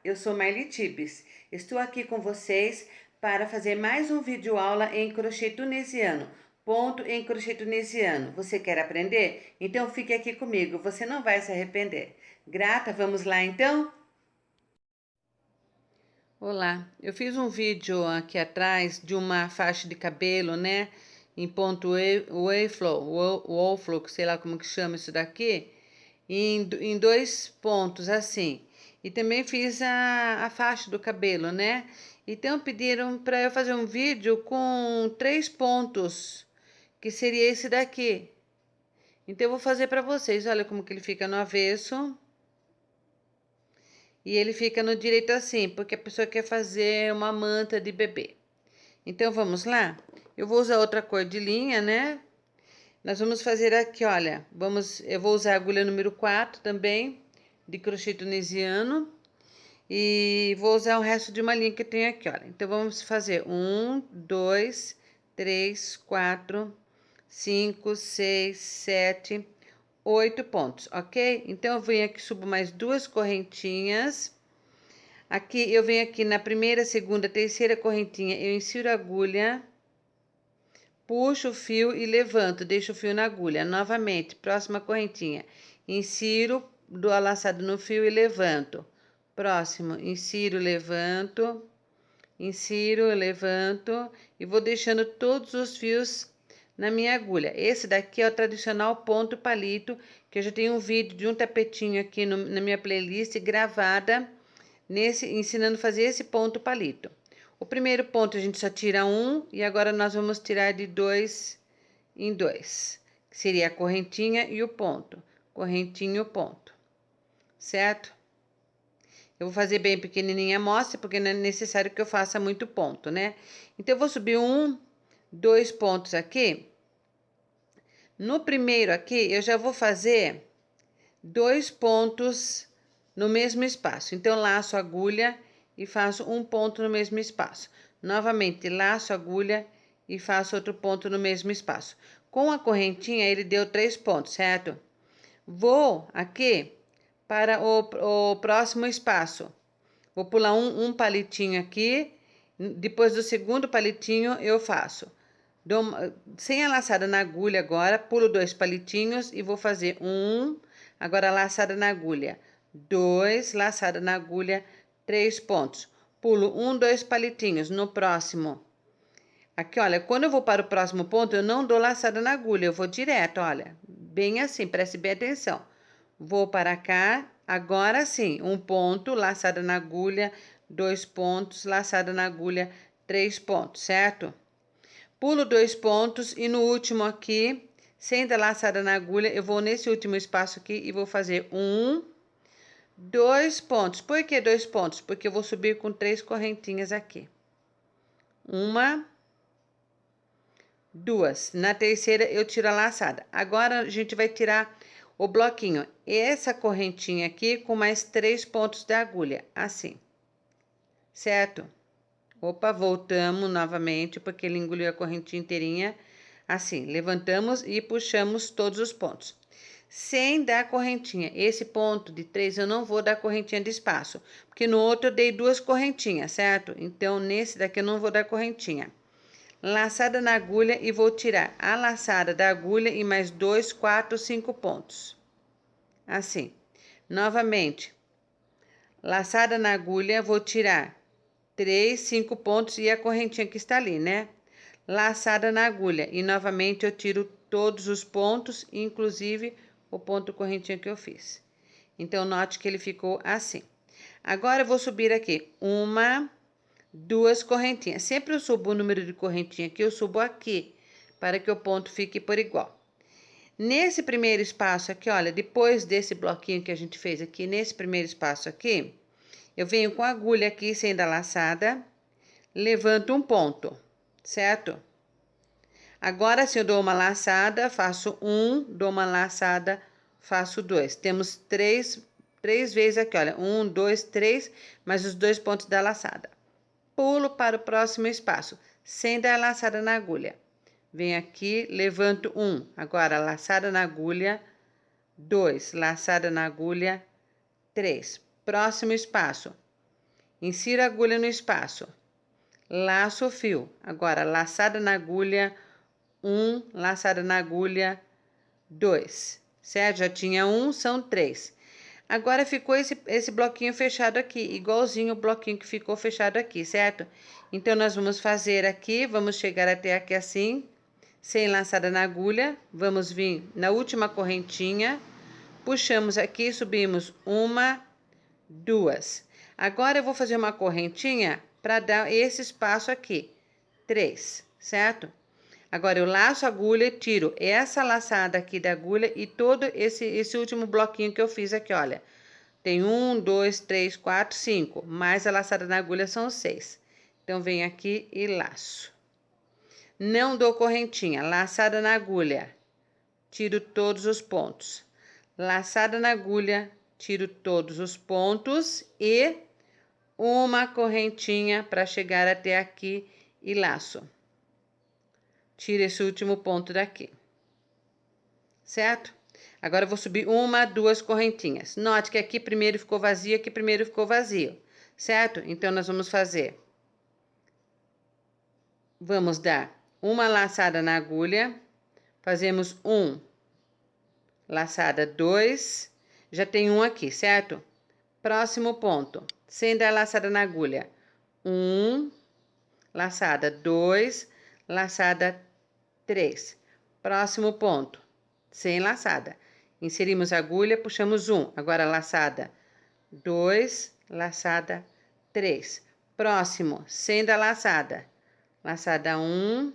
eu sou Marli Tibes. Estou aqui com vocês para fazer mais um vídeo aula em crochê tunisiano. Ponto em crochê tunisiano. Você quer aprender? Então fique aqui comigo, você não vai se arrepender. Grata, vamos lá então? Olá, eu fiz um vídeo aqui atrás de uma faixa de cabelo, né? Em ponto waveflow, sei lá como que chama isso daqui, em dois pontos assim. E também fiz a faixa do cabelo, né? Então pediram para eu fazer um vídeo com 3 pontos, que seria esse daqui. Então eu vou fazer para vocês. Olha como que ele fica no avesso. E ele fica no direito assim, porque a pessoa quer fazer uma manta de bebê. Então, vamos lá? Eu vou usar outra cor de linha, né? Nós vamos fazer aqui, olha, eu vou usar a agulha número 4 também, de crochê tunisiano. E vou usar o resto de uma linha que eu tenho aqui, olha. Então, vamos fazer 1, 2, 3, 4, 5, 6, 7, 8 pontos, ok? Então, eu venho aqui, subo mais 2 correntinhas. Aqui, eu venho aqui na primeira, segunda, terceira correntinha, eu insiro a agulha, puxo o fio e levanto, deixo o fio na agulha. Novamente, próxima correntinha, insiro, dou a laçada no fio e levanto. Próximo, insiro, levanto, insiro, levanto e vou deixando todos os fios na minha agulha. Esse daqui é o tradicional ponto palito, que eu já tenho um vídeo de um tapetinho aqui na minha playlist gravada, ensinando a fazer esse ponto palito. O primeiro ponto a gente só tira um e agora nós vamos tirar de 2 em 2, que seria a correntinha e o ponto, correntinha e o ponto, certo? Eu vou fazer bem pequenininha a amostra, porque não é necessário que eu faça muito ponto, né? Então, eu vou subir 2 pontos aqui. No primeiro aqui, eu já vou fazer 2 pontos no mesmo espaço. Então, laço a agulha e faço um ponto no mesmo espaço. Novamente, laço a agulha e faço outro ponto no mesmo espaço. Com a correntinha, ele deu 3 pontos, certo? Vou aqui para o próximo espaço. Vou pular um palitinho aqui. Depois do segundo palitinho, eu faço. Sem a laçada na agulha agora, pulo 2 palitinhos e vou fazer agora laçada na agulha, 2, laçada na agulha, 3 pontos. Pulo 2 palitinhos no próximo. Aqui, olha, quando eu vou para o próximo ponto, eu não dou laçada na agulha, eu vou direto, olha, bem assim, preste bem atenção. Vou para cá, agora sim, um ponto, laçada na agulha, 2 pontos, laçada na agulha, 3 pontos, certo? Pulo 2 pontos e no último aqui, sem dar laçada na agulha, eu vou nesse último espaço aqui e vou fazer 2 pontos. Por que 2 pontos? Porque eu vou subir com 3 correntinhas aqui. 1, 2. Na terceira, eu tiro a laçada. Agora, a gente vai tirar o bloquinho. Essa correntinha aqui com mais 3 pontos da agulha, assim. Certo? Opa, voltamos novamente, porque ele engoliu a correntinha inteirinha. Assim, levantamos e puxamos todos os pontos. Sem dar correntinha. Esse ponto de 3 eu não vou dar correntinha de espaço, porque no outro eu dei 2 correntinhas, certo? Então, nesse daqui eu não vou dar correntinha. Laçada na agulha e vou tirar a laçada da agulha e mais 2, 4, 5 pontos. Assim. Novamente. Laçada na agulha, vou tirar 3, 5 pontos e a correntinha que está ali, né? Laçada na agulha e novamente eu tiro todos os pontos, inclusive o ponto correntinha que eu fiz. Então, note que ele ficou assim. Agora, eu vou subir aqui 2 correntinhas. Sempre eu subo o número de correntinha aqui, eu subo aqui, para que o ponto fique por igual. Nesse primeiro espaço aqui, olha, depois desse bloquinho que a gente fez aqui, nesse primeiro espaço aqui, eu venho com a agulha aqui, sem dar laçada, levanto um ponto, certo? Agora, se eu dou uma laçada, faço dou uma laçada, faço 2. Temos 3 vezes aqui, olha, 1, 2, 3, mais os 2 pontos da laçada. Pulo para o próximo espaço, sem dar laçada na agulha. Venho aqui, levanto 1. Agora, laçada na agulha, 2. Laçada na agulha, 3. Próximo espaço. insira a agulha no espaço, laço o fio. Agora, laçada na agulha 1, laçada na agulha 2, certo? Já tinha 1, são 3. Agora ficou esse bloquinho fechado aqui, igualzinho o bloquinho que ficou fechado aqui, certo? Então, nós vamos fazer aqui, vamos chegar até aqui assim, sem laçada na agulha, vamos vir na última correntinha, puxamos aqui, subimos 1, 2. Agora, eu vou fazer uma correntinha para dar esse espaço aqui, 3, certo? Agora, eu laço a agulha e tiro essa laçada aqui da agulha e todo esse último bloquinho que eu fiz aqui, olha. Tem 1, 2, 3, 4, 5, mais a laçada na agulha são 6. Então, venho aqui e laço. Não dou correntinha, laçada na agulha, tiro todos os pontos. Laçada na agulha, tiro todos os pontos e uma correntinha para chegar até aqui e laço. Tiro esse último ponto daqui, certo? Agora, eu vou subir 1, 2 correntinhas. Note que aqui primeiro ficou vazio, aqui primeiro ficou vazio, certo? Então, nós vamos fazer. Vamos dar uma laçada na agulha, fazemos 1, laçada 2, já tem 1 aqui, certo? Próximo ponto, sem dar laçada na agulha, 1, laçada 2, laçada 3. Próximo ponto, sem laçada. Inserimos a agulha, puxamos 1. Agora, laçada 2, laçada 3. Próximo, sem dar laçada. Laçada 1,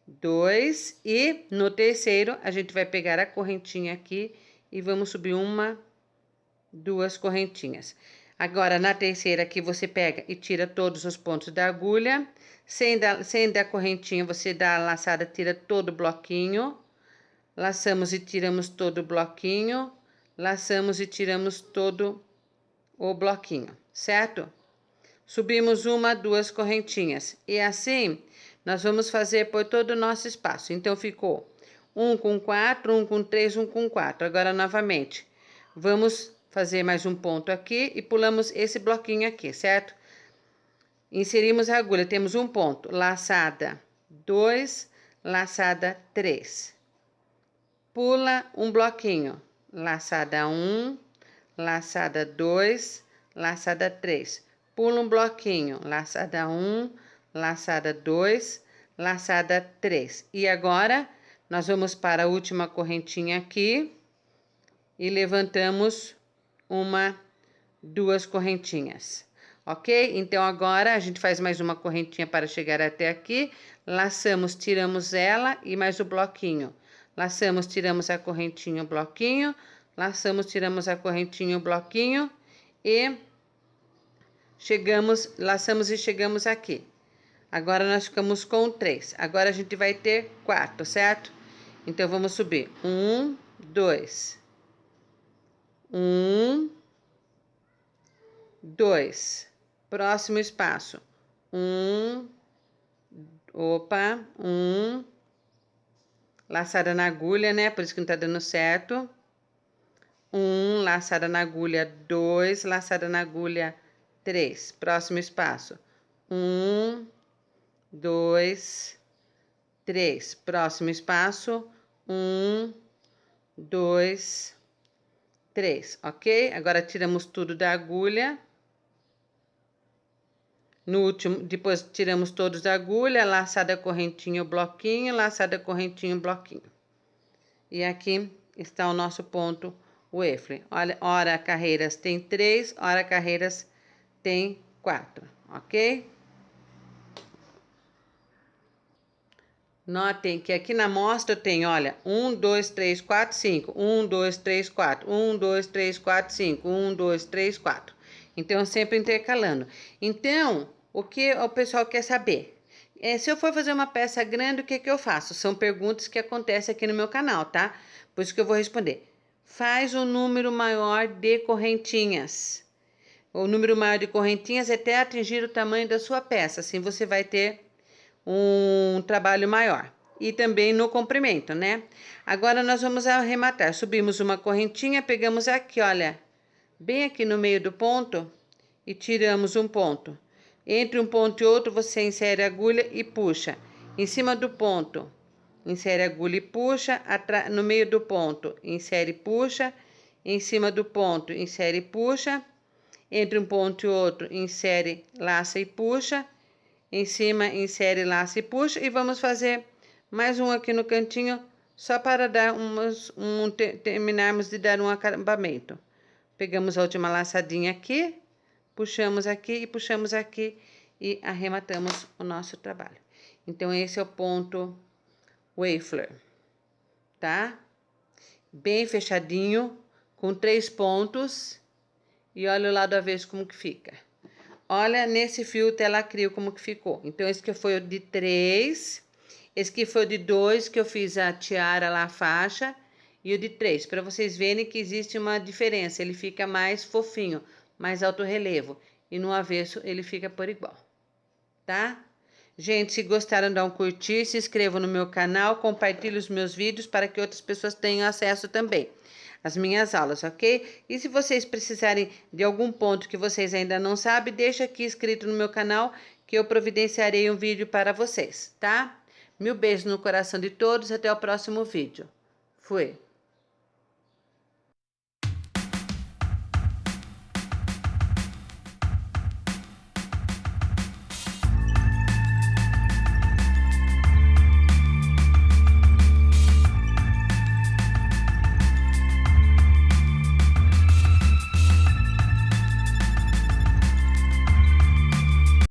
2 e no terceiro, a gente vai pegar a correntinha aqui e vamos subir 1, 2 correntinhas. Agora, na terceira aqui, você pega e tira todos os pontos da agulha. Sem dar correntinha, você dá a laçada, tira todo o bloquinho. Laçamos e tiramos todo o bloquinho. Laçamos e tiramos todo o bloquinho, certo? Subimos 1, 2 correntinhas. E assim, nós vamos fazer por todo o nosso espaço. Então, ficou 1 com 4, 1 com 3, 1 com 4. Agora, novamente, vamos fazer mais um ponto aqui e pulamos esse bloquinho aqui, certo? Inserimos a agulha, temos um ponto, laçada 2, laçada 3. Pula um bloquinho, laçada 1, laçada 2, laçada 3. Pula um bloquinho, laçada 1, laçada 2, laçada 3. E agora, nós vamos para a última correntinha aqui e levantamos 1, 2 correntinhas. Ok? Então, agora, a gente faz mais uma correntinha para chegar até aqui. Laçamos, tiramos ela e mais o bloquinho. Laçamos, tiramos a correntinha, o bloquinho. Laçamos, tiramos a correntinha, o bloquinho. E chegamos, laçamos e chegamos aqui. Agora, nós ficamos com 3. Agora, a gente vai ter 4, certo? Então, vamos subir. 1, 2. 1, 2. Próximo espaço. 1, laçada na agulha, né? Por isso que não tá dando certo. 1, laçada na agulha, 2, laçada na agulha, 3. Próximo espaço. 1, 2, 3. Próximo espaço. 1, 2, 3, ok? Agora, tiramos tudo da agulha. No último, depois tiramos todos da agulha, laçada correntinha, o bloquinho, laçada correntinha, o bloquinho. E aqui está o nosso ponto waffle. Olha, ora carreiras tem 3, ora carreiras tem 4, ok? Notem que aqui na amostra tem, olha, 1, 2, 3, 4, 5. 1, 2, 3, 4. 1, 2, 3, 4, 5. 1, 2, 3, 4. Então, sempre intercalando. Então, o que o pessoal quer saber? Se eu for fazer uma peça grande, o que eu faço? São perguntas que acontecem aqui no meu canal, tá? Por isso que eu vou responder. Faz um número maior de correntinhas. O número maior de correntinhas até atingir o tamanho da sua peça. Assim, você vai ter um trabalho maior. E também no comprimento, né? Agora, nós vamos arrematar. Subimos uma correntinha, pegamos aqui, olha, bem aqui no meio do ponto e tiramos um ponto. Entre um ponto e outro, você insere a agulha e puxa. Em cima do ponto, insere a agulha e puxa. No meio do ponto, insere e puxa. Em cima do ponto, insere e puxa. Entre um ponto e outro, insere, laça e puxa. Em cima, insere, laça e puxa. E vamos fazer mais um aqui no cantinho, só para dar terminarmos de dar um acabamento. Pegamos a última laçadinha aqui, puxamos aqui e arrematamos o nosso trabalho. Então, esse é o ponto wafer, tá? Bem fechadinho, com 3 pontos. E olha o lado avesso como que fica. Olha nesse fio tela acrílico como que ficou. Então, esse que foi o de 3, esse que foi o de 2, que eu fiz a tiara lá, a faixa, e o de 3, para vocês verem que existe uma diferença. Ele fica mais fofinho, mais alto relevo. E no avesso ele fica por igual, tá? Gente, se gostaram, dá um curtir, se inscrevam no meu canal, compartilhem os meus vídeos para que outras pessoas tenham acesso também às minhas aulas, ok? E se vocês precisarem de algum ponto que vocês ainda não sabem, deixa aqui escrito no meu canal que eu providenciarei um vídeo para vocês, tá? Mil beijos no coração de todos, até o próximo vídeo. Fui!